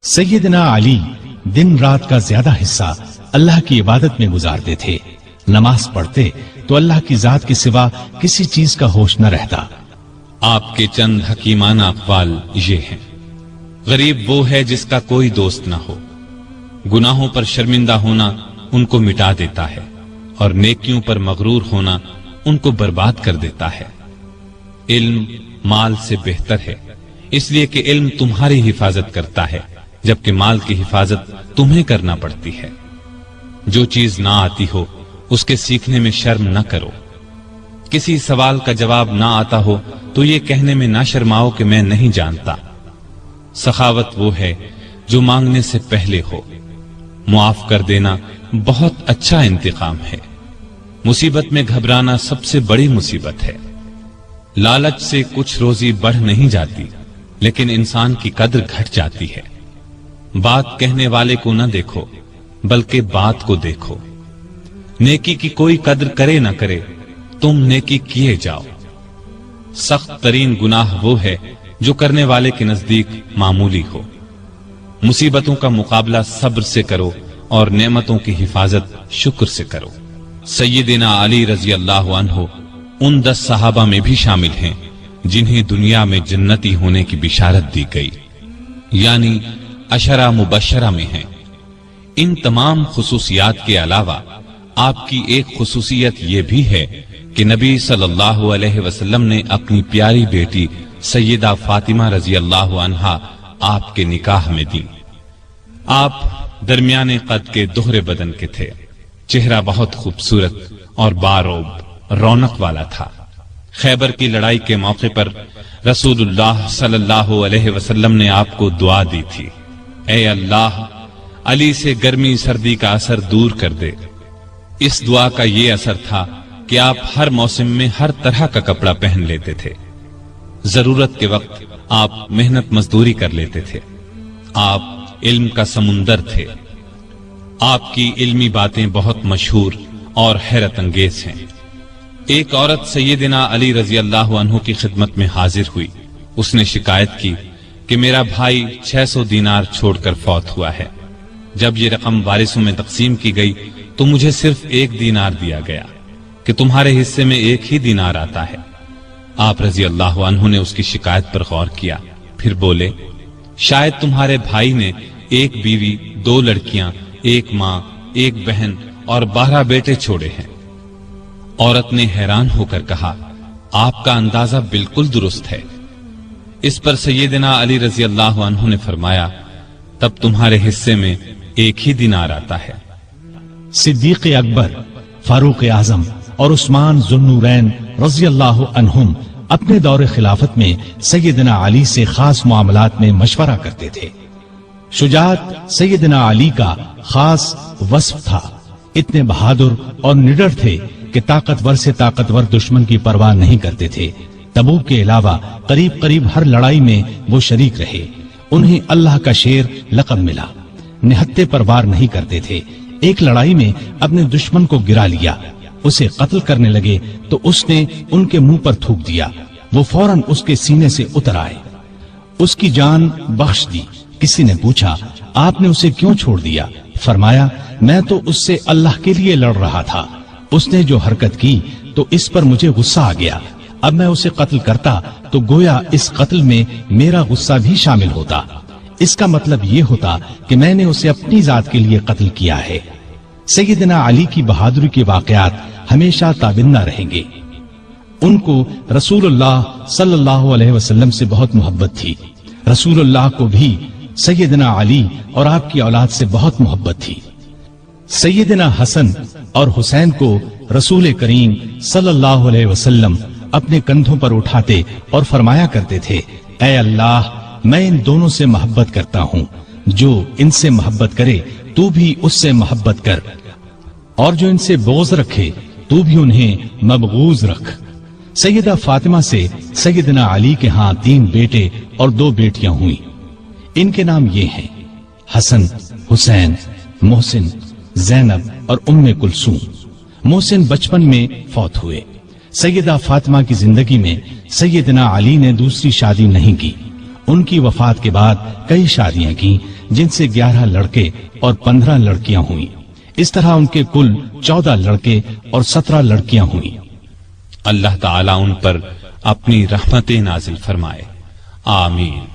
سیدنا علی دن رات کا زیادہ حصہ اللہ کی عبادت میں گزارتے تھے. نماز پڑھتے تو اللہ کی ذات کے سوا کسی چیز کا ہوش نہ رہتا. آپ کے چند حکیمانہ اقوال یہ ہیں: غریب وہ ہے جس کا کوئی دوست نہ ہو، گناہوں پر شرمندہ ہونا ان کو مٹا دیتا ہے، اور نیکیوں پر مغرور ہونا ان کو برباد کر دیتا ہے. علم مال سے بہتر ہے، اس لیے کہ علم تمہاری حفاظت کرتا ہے، جبکہ مال کی حفاظت تمہیں کرنا پڑتی ہے. جو چیز نہ آتی ہو اس کے سیکھنے میں شرم نہ کرو. کسی سوال کا جواب نہ آتا ہو تو یہ کہنے میں نہ شرماؤ کہ میں نہیں جانتا. سخاوت وہ ہے جو مانگنے سے پہلے ہو. معاف کر دینا بہت اچھا انتقام ہے. مصیبت میں گھبرانا سب سے بڑی مصیبت ہے. لالچ سے کچھ روزی بڑھ نہیں جاتی، لیکن انسان کی قدر گھٹ جاتی ہے. بات کہنے والے کو نہ دیکھو بلکہ بات کو دیکھو. نیکی کی کوئی قدر کرے نہ کرے، تم نیکی کیے جاؤ. سخت ترین گناہ وہ ہے جو کرنے والے کے نزدیک معمولی ہو. مصیبتوں کا مقابلہ صبر سے کرو اور نعمتوں کی حفاظت شکر سے کرو. سیدنا علی رضی اللہ عنہ ان 10 صحابہ میں بھی شامل ہیں جنہیں دنیا میں جنتی ہونے کی بشارت دی گئی، یعنی عشرہ مبشرہ میں ہیں. ان تمام خصوصیات کے علاوہ آپ کی ایک خصوصیت یہ بھی ہے کہ نبی صلی اللہ علیہ وسلم نے اپنی پیاری بیٹی سیدہ فاطمہ رضی اللہ عنہا آپ کے نکاح میں دی. آپ درمیانے قد کے دوہرے بدن کے تھے. چہرہ بہت خوبصورت اور باروب رونق والا تھا. خیبر کی لڑائی کے موقع پر رسول اللہ صلی اللہ علیہ وسلم نے آپ کو دعا دی تھی: اے اللہ، علی سے گرمی سردی کا اثر دور کر دے. اس دعا کا یہ اثر تھا کہ آپ ہر موسم میں ہر طرح کا کپڑا پہن لیتے تھے. ضرورت کے وقت آپ محنت مزدوری کر لیتے تھے. آپ علم کا سمندر تھے. آپ کی علمی باتیں بہت مشہور اور حیرت انگیز ہیں. ایک عورت سیدنا علی رضی اللہ عنہ کی خدمت میں حاضر ہوئی. اس نے شکایت کی کہ میرا بھائی 600 دینار چھوڑ کر فوت ہوا ہے. جب یہ رقم وارثوں میں تقسیم کی گئی تو مجھے صرف 1 دینار دیا گیا کہ تمہارے حصے میں 1 ہی دینار آتا ہے. آپ رضی اللہ عنہ نے اس کی شکایت پر غور کیا، پھر بولے: شاید تمہارے بھائی نے 1 بیوی، 2 لڑکیاں، 1 ماں، 1 بہن اور 12 بیٹے چھوڑے ہیں. عورت نے حیران ہو کر کہا: آپ کا اندازہ بالکل درست ہے. اس پر سیدنا علی رضی اللہ عنہ نے فرمایا: تب تمہارے حصے میں 1 ہی دینار آتا ہے. صدیق اکبر، فاروق اعظم اور عثمان ذو النورین رضی اللہ عنہم اپنے دور خلافت میں سیدنا علی سے خاص معاملات میں مشورہ کرتے تھے. شجاعت سیدنا علی کا خاص وصف تھا. اتنے بہادر اور نڈر تھے کہ طاقتور سے طاقتور دشمن کی پرواہ نہیں کرتے تھے. تبوک کے علاوہ قریب قریب ہر لڑائی میں وہ شریک رہے. انہیں اللہ کا شیر لقب ملا. نہتے پر وار نہیں کرتے تھے. ایک لڑائی میں اپنے دشمن کو گرا لیا. اسے قتل کرنے لگے تو اس نے ان کے منہ پر تھوک دیا. وہ فوراً اس کے سینے سے اتر آئے. اس کی جان بخش دی. کسی نے پوچھا: آپ نے اسے کیوں چھوڑ دیا؟ فرمایا: میں تو اس سے اللہ کے لیے لڑ رہا تھا. اس نے جو حرکت کی تو اس پر مجھے غصہ آ گیا. اب میں اسے قتل کرتا تو گویا اس قتل میں میرا غصہ بھی شامل ہوتا. اس کا مطلب یہ ہوتا کہ میں نے اسے اپنی ذات کے لیے قتل کیا ہے. سیدنا علی کی بہادری کے واقعات ہمیشہ تابندہ رہیں گے. ان کو رسول اللہ صلی اللہ علیہ وسلم سے بہت محبت تھی. رسول اللہ کو بھی سیدنا علی اور آپ کی اولاد سے بہت محبت تھی. سیدنا حسن اور حسین کو رسول کریم صلی اللہ علیہ وسلم اپنے کندھوں پر اٹھاتے اور فرمایا کرتے تھے: اے اللہ، میں ان دونوں سے محبت کرتا ہوں. جو ان سے محبت کرے تو بھی اس سے محبت کر، اور جو ان سے بغض رکھے تو بھی انہیں مبغوض رکھ. سیدہ فاطمہ سے سیدنا علی کے ہاں 3 بیٹے اور 2 بیٹیاں ہوئیں. ان کے نام یہ ہیں: حسن، حسین، محسن، زینب اور ام کلثوم. محسن بچپن میں فوت ہوئے. سیدہ فاطمہ کی زندگی میں سیدنا علی نے دوسری شادی نہیں کی. ان کی وفات کے بعد کئی شادیاں کی، جن سے 11 لڑکے اور 15 لڑکیاں ہوئیں، اس طرح ان کے کل 14 لڑکے اور 17 لڑکیاں ہوئیں۔ اللہ تعالیٰ ان پر اپنی رحمتیں نازل فرمائے، آمین۔